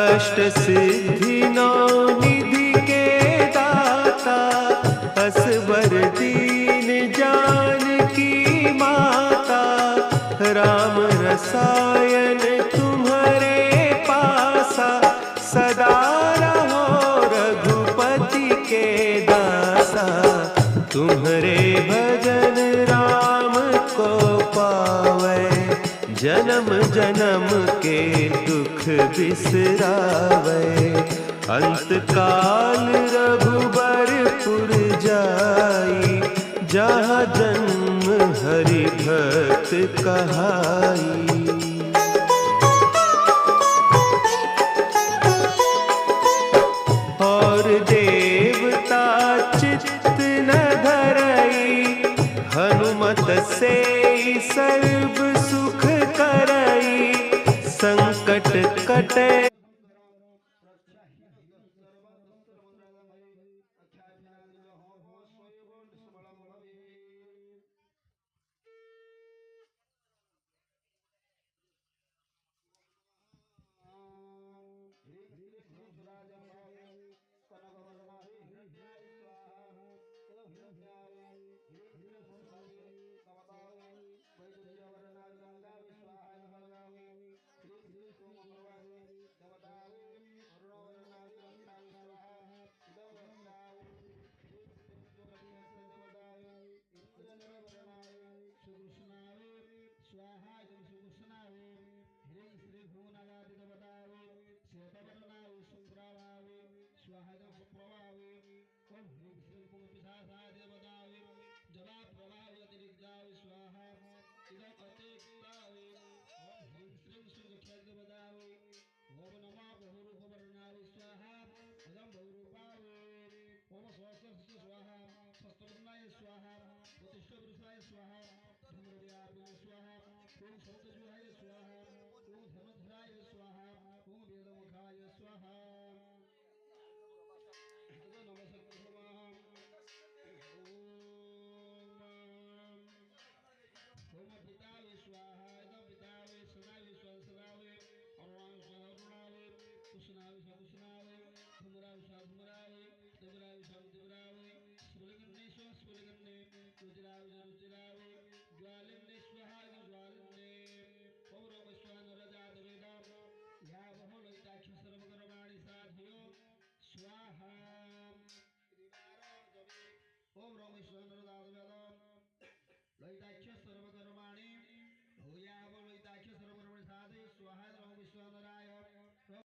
अष्ट सिद्धि नौ निधि के दाता, असबर दीन जानकी माता, राम रसायन तुम्हारे पासा, सदा रहो रघुपति के दासा। तुम्हारे भजन राम को पावै, जन्म जन्म के दुख बिसरावै। अंत काल रघुबरपुर जाई, जहाँ जन्म हरि भक्त कहाई। और देवता चित्त न धरई, हनुमत से सर्व सुख करई। संकट कटे